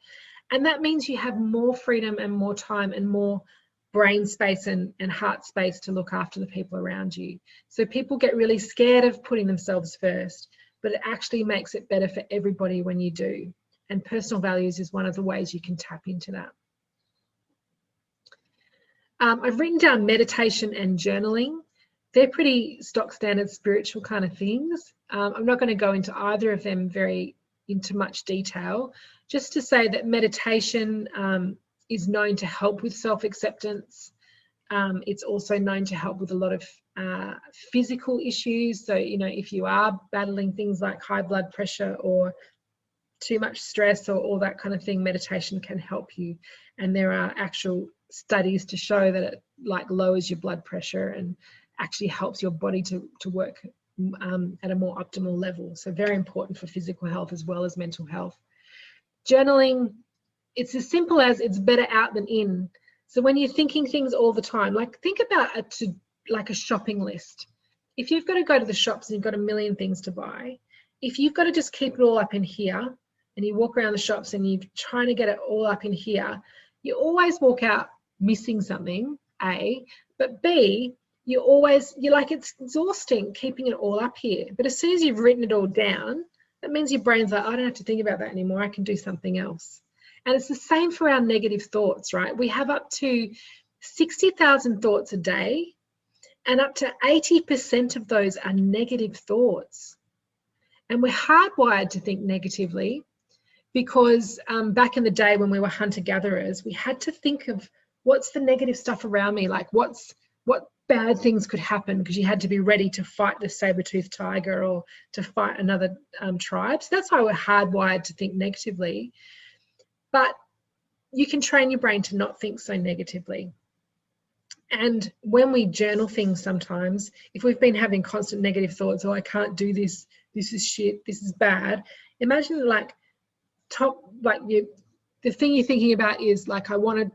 And that means you have more freedom and more time and more brain space and heart space to look after the people around you. So people get really scared of putting themselves first, but it actually makes it better for everybody when you do. And personal values is one of the ways you can tap into that. I've written down meditation and journaling. They're pretty stock standard spiritual kind of things. I'm not going to go into either of them into much detail, just to say that meditation is known to help with self-acceptance. It's also known to help with a lot of physical issues. So, if you are battling things like high blood pressure or too much stress or all that kind of thing, meditation can help you. And there are actual studies to show that it lowers your blood pressure and actually helps your body to work at a more optimal level. So very important for physical health as well as mental health. Journaling, it's as simple as it's better out than in. So when you're thinking things all the time, think about a shopping list. If you've got to go to the shops and you've got a million things to buy, if you've got to just keep it all up in here and you walk around the shops and you're trying to get it all up in here, you always walk out missing something, A, but B, it's exhausting keeping it all up here. But as soon as you've written it all down, that means your brain's like, I don't have to think about that anymore. I can do something else. And it's the same for our negative thoughts, right? We have up to 60,000 thoughts a day, and up to 80% of those are negative thoughts. And we're hardwired to think negatively because back in the day when we were hunter-gatherers, we had to think of what's the negative stuff around me, what bad things could happen, because you had to be ready to fight the saber-toothed tiger or to fight another tribe. So that's why we're hardwired to think negatively. But you can train your brain to not think so negatively. And when we journal things sometimes, if we've been having constant negative thoughts, oh, I can't do this, this is shit, this is bad. Imagine the thing you're thinking about is I want to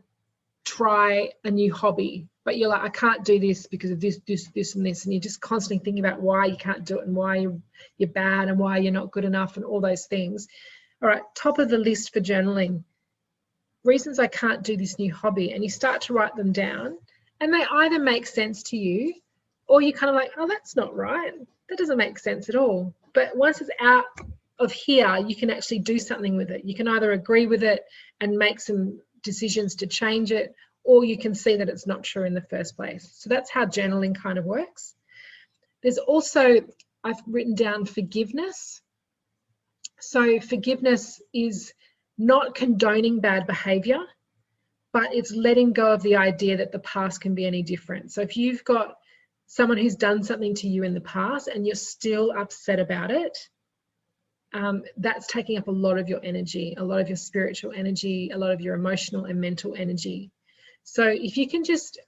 try a new hobby, but you're like, I can't do this because of this, and this, and you're just constantly thinking about why you can't do it and why you're bad and why you're not good enough and all those things. All right, top of the list for journaling, reasons I can't do this new hobby, and you start to write them down, and they either make sense to you or you're kind of like, oh, that's not right. that doesn't make sense at all. But once it's out of here, you can actually do something with it. You can either agree with it and make some decisions to change it, or you can see that it's not true in the first place. So that's how journaling kind of works. There's also, I've written down forgiveness. So forgiveness is not condoning bad behavior, but it's letting go of the idea that the past can be any different. So if you've got someone who's done something to you in the past and you're still upset about it, that's taking up a lot of your energy, a lot of your spiritual energy, a lot of your emotional and mental energy. So if you can just,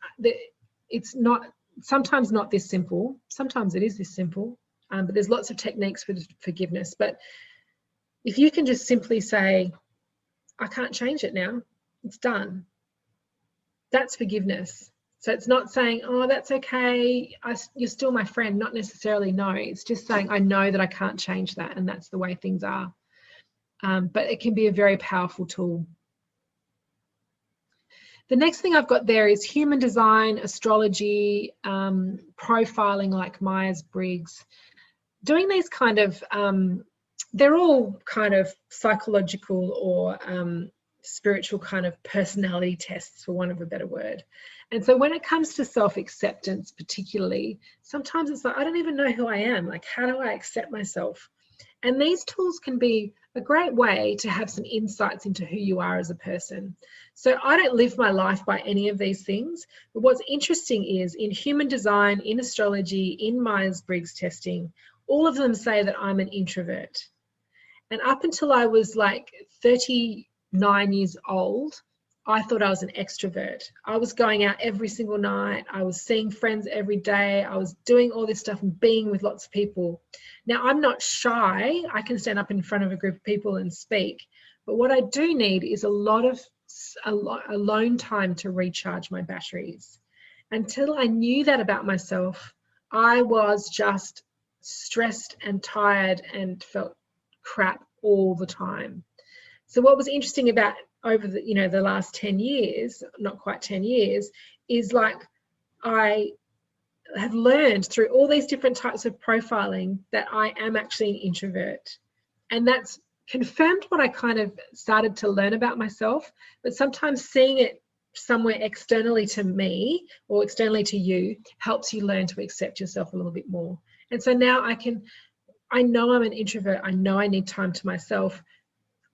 it's not, sometimes not this simple, sometimes it is this simple, but there's lots of techniques for forgiveness. But if you can just simply say, I can't change it now, it's done. That's forgiveness. So it's not saying, oh, that's okay, you're still my friend, not necessarily, no. It's just saying, I know that I can't change that, and that's the way things are. But it can be a very powerful tool. The next thing I've got there is human design, astrology, profiling like Myers-Briggs. Doing these kind of, they're all kind of psychological or spiritual kind of personality tests, for want of a better word. And so when it comes to self-acceptance particularly, sometimes it's like, I don't even know who I am. Like, how do I accept myself? And these tools can be a great way to have some insights into who you are as a person. So I don't live my life by any of these things, but what's interesting is in human design, in astrology, in Myers-Briggs testing, all of them say that I'm an introvert. And up until I was like 39 years old, I thought I was an extrovert. I was going out every single night. I was seeing friends every day. I was doing all this stuff and being with lots of people. Now, I'm not shy. I can stand up in front of a group of people and speak. But what I do need is a lot of alone time to recharge my batteries. Until I knew that about myself, I was just stressed and tired and felt crap all the time. So what was interesting about over the, the last 10 years, not quite 10 years, is like I have learned through all these different types of profiling that I am actually an introvert. And that's confirmed what I kind of started to learn about myself, but sometimes seeing it somewhere externally to me or externally to you helps you learn to accept yourself a little bit more. And so now I know I'm an introvert. I know I need time to myself.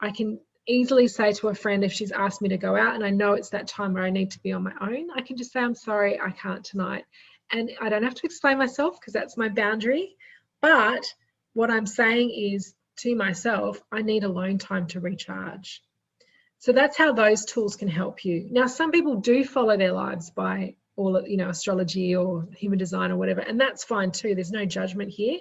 I can easily say to a friend if she's asked me to go out and I know it's that time where I need to be on my own, I can just say, I'm sorry, I can't tonight. And I don't have to explain myself because that's my boundary. But what I'm saying is to myself, I need alone time to recharge. So that's how those tools can help you. Now, some people do follow their lives by all, astrology or human design or whatever, and that's fine too. There's no judgment here.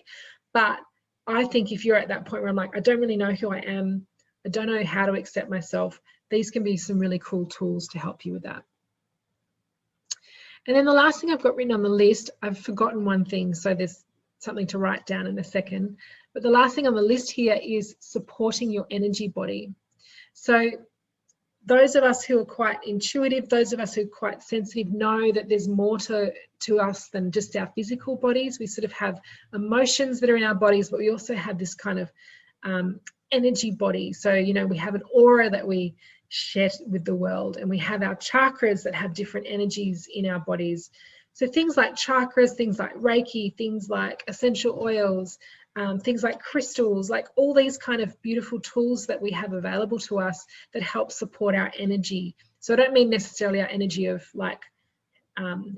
But I think if you're at that point where I'm like, I don't really know who I am, I don't know how to accept myself, these can be some really cool tools to help you with that. And then the last thing I've got written on the list, I've forgotten one thing, so there's something to write down in a second. But the last thing on the list here is supporting your energy body. So those of us who are quite intuitive, those of us who are quite sensitive know that there's more to us than just our physical bodies. We sort of have emotions that are in our bodies, but we also have this kind of energy body. So, we have an aura that we share with the world, and we have our chakras that have different energies in our bodies. So things like chakras, things like reiki, things like essential oils, things like crystals, like all these kind of beautiful tools that we have available to us that help support our energy. So I don't mean necessarily our energy of like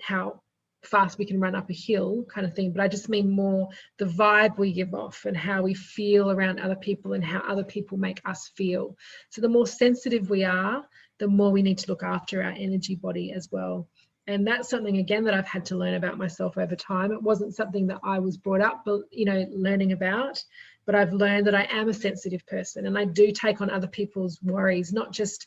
how fast we can run up a hill kind of thing, but I just mean more the vibe we give off and how we feel around other people and how other people make us feel. So the more sensitive we are, the more we need to look after our energy body as well. And that's something, again, that I've had to learn about myself over time. It wasn't something that I was brought up, learning about, but I've learned that I am a sensitive person and I do take on other people's worries, not just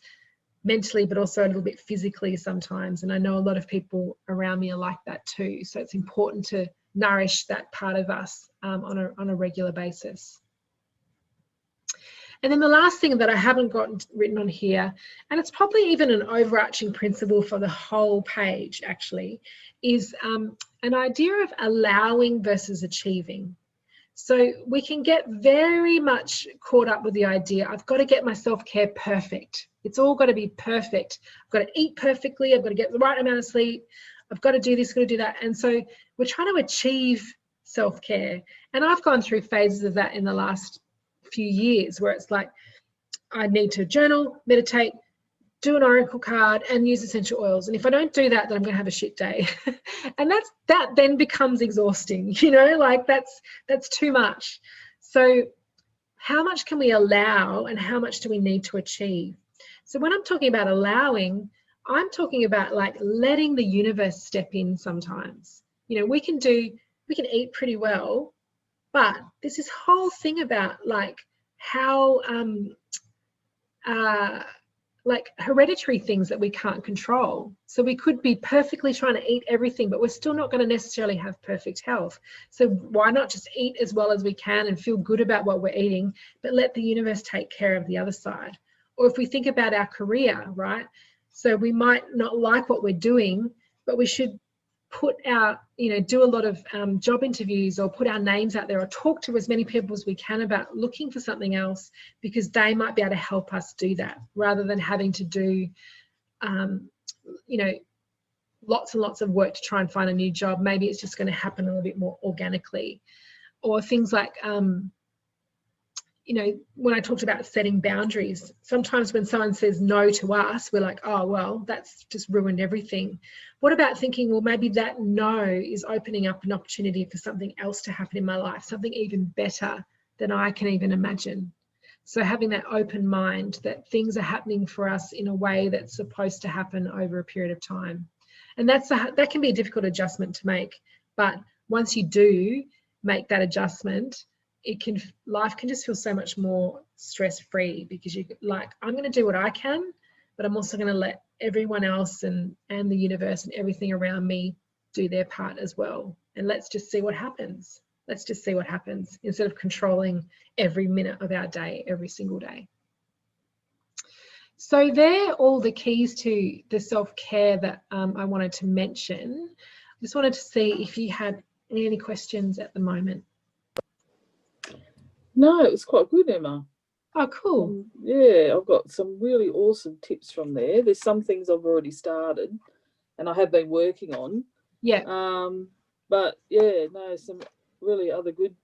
mentally, but also a little bit physically sometimes. And I know a lot of people around me are like that too. So it's important to nourish that part of us on a regular basis. And then the last thing that I haven't got written on here, and it's probably even an overarching principle for the whole page actually, is an idea of allowing versus achieving. So we can get very much caught up with the idea, I've got to get my self-care perfect. It's all got to be perfect. I've got to eat perfectly. I've got to get the right amount of sleep. I've got to do this, got to do that. And so we're trying to achieve self-care. And I've gone through phases of that in the last few years where it's like, I need to journal, meditate, do an oracle card, and use essential oils. And if I don't do that, then I'm going to have a shit day. And that then becomes exhausting, like that's too much. So how much can we allow and how much do we need to achieve? So when I'm talking about allowing, I'm talking about like letting the universe step in sometimes. We can eat pretty well, but there's this whole thing about like how like hereditary things that we can't control. So we could be perfectly trying to eat everything, but we're still not going to necessarily have perfect health. So why not just eat as well as we can and feel good about what we're eating, but let the universe take care of the other side? Or if we think about our career, right? So we might not like what we're doing, but we should put our, do a lot of job interviews or put our names out there or talk to as many people as we can about looking for something else, because they might be able to help us do that rather than having to do, lots and lots of work to try and find a new job. Maybe it's just going to happen a little bit more organically. Or things like, when I talked about setting boundaries, sometimes when someone says no to us, we're like, oh, well, that's just ruined everything. What about thinking, well, maybe that no is opening up an opportunity for something else to happen in my life, something even better than I can even imagine. So having that open mind that things are happening for us in a way that's supposed to happen over a period of time. And that can be a difficult adjustment to make. But once you do make that adjustment, life can just feel so much more stress-free, because you like, I'm going to do what I can, but I'm also going to let everyone else and the universe and everything around me do their part as well. And let's just see what happens. Let's just see what happens instead of controlling every minute of our day, every single day. So they're all the keys to the self-care that I wanted to mention. I just wanted to see if you had any questions at the moment. No, it was quite good, Emma. Oh, cool. Yeah, I've got some really awesome tips from there. There's some things I've already started and I have been working on. Yeah. But yeah, no, some really other good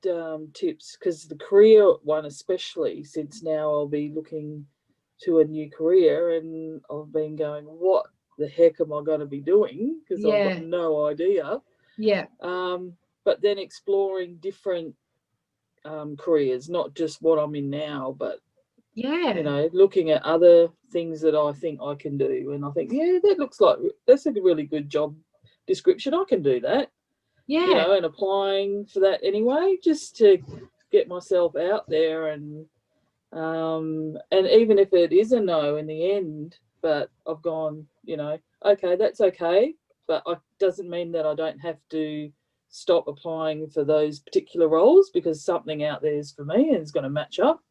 tips, because the career one especially, since now I'll be looking to a new career and I've been going, what the heck am I going to be doing? Because I've got no idea. Yeah. But then exploring different careers, not just what I'm in now, but looking at other things that I think I can do, and I think, that looks like that's a really good job description. I can do that, and applying for that anyway, just to get myself out there, and even if it is a no in the end, but I've gone, okay, that's okay, but it doesn't mean that I don't have to stop applying for those particular roles, because something out there is for me and it's going to match up.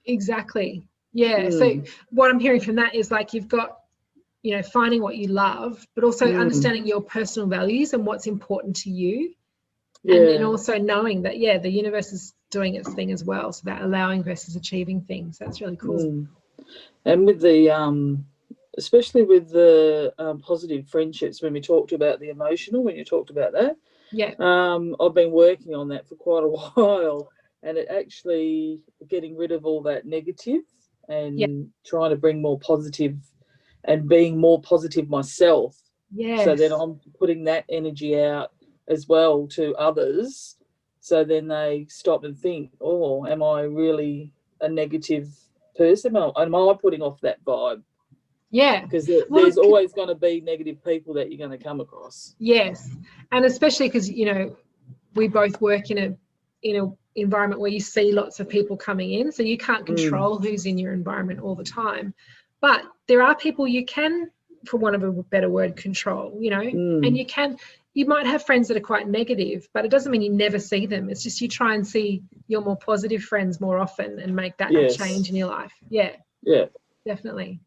Exactly. Yeah. So what I'm hearing from that is like, you've got, finding what you love, but also understanding your personal values and what's important to you. Yeah. And then also knowing that, the universe is doing its thing as well. So that allowing versus achieving things. That's really cool. And with the, especially with the positive friendships, when we talked about the emotional, when you talked about that, I've been working on that for quite a while, and it actually getting rid of all that negative and trying to bring more positive and being more positive myself. So then I'm putting that energy out as well to others. So then they stop and think, oh, am I really a negative person? Am I putting off that vibe? Yeah. Because there's always going to be negative people that you're going to come across. Yes. And especially because, we both work in a environment where you see lots of people coming in, so you can't control who's in your environment all the time. But there are people you can, for want of a better word, control, and you might have friends that are quite negative, but it doesn't mean you never see them. It's just you try and see your more positive friends more often and make that change in your life. Yeah. Yeah. Definitely.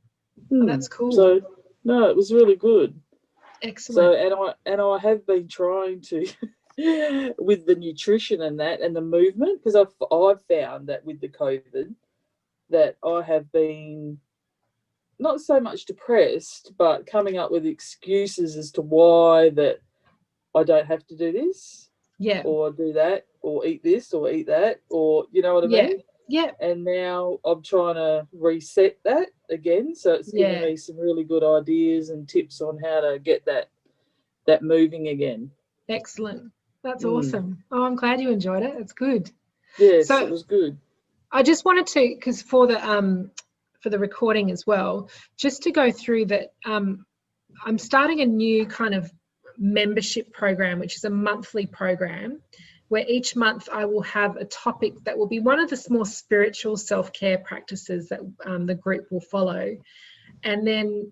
Oh, that's cool. So, no, it was really good. Excellent. So, and I have been trying to with the nutrition and that and the movement, because I've found that with the COVID that I have been not so much depressed, but coming up with excuses as to why that I don't have to do this, or do that, or eat this, or eat that, or you know what I mean? Yeah. And now I'm trying to reset that again, so it's giving me some really good ideas and tips on how to get that moving again. Excellent. That's awesome. Oh, I'm glad you enjoyed it. It's good. Yes, so, it was good. I just wanted to, because for the recording as well, just to go through that. I'm starting a new kind of membership program, which is a monthly program, where each month I will have a topic that will be one of the more spiritual self-care practices that the group will follow. And then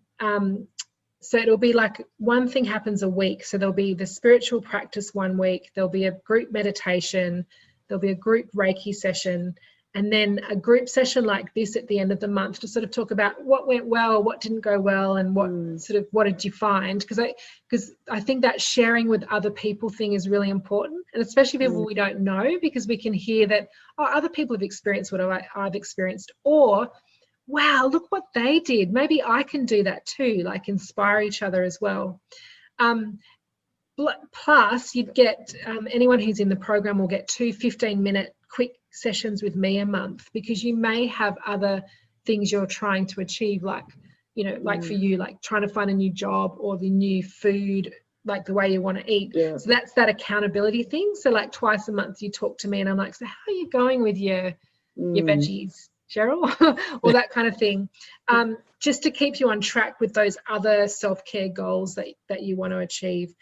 so it'll be like one thing happens a week. So there'll be the spiritual practice one week, there'll be a group meditation, there'll be a group Reiki session, and then a group session like this at the end of the month to sort of talk about what went well, what didn't go well, and what did you find? Because I think that sharing with other people thing is really important, and especially people we don't know, because we can hear that, oh, other people have experienced what I've experienced, or wow, look what they did. Maybe I can do that too, like inspire each other as well. Plus, you'd get anyone who's in the program will get 2 15-minute quick sessions with me a month, because you may have other things you're trying to achieve, like, you know, like for you, like trying to find a new job or the new food, like the way you want to eat. So that's that accountability thing. So like twice a month you talk to me and I'm like, so how are you going with your veggies, Cheryl? Or that kind of thing, just to keep you on track with those other self-care goals that you want to achieve.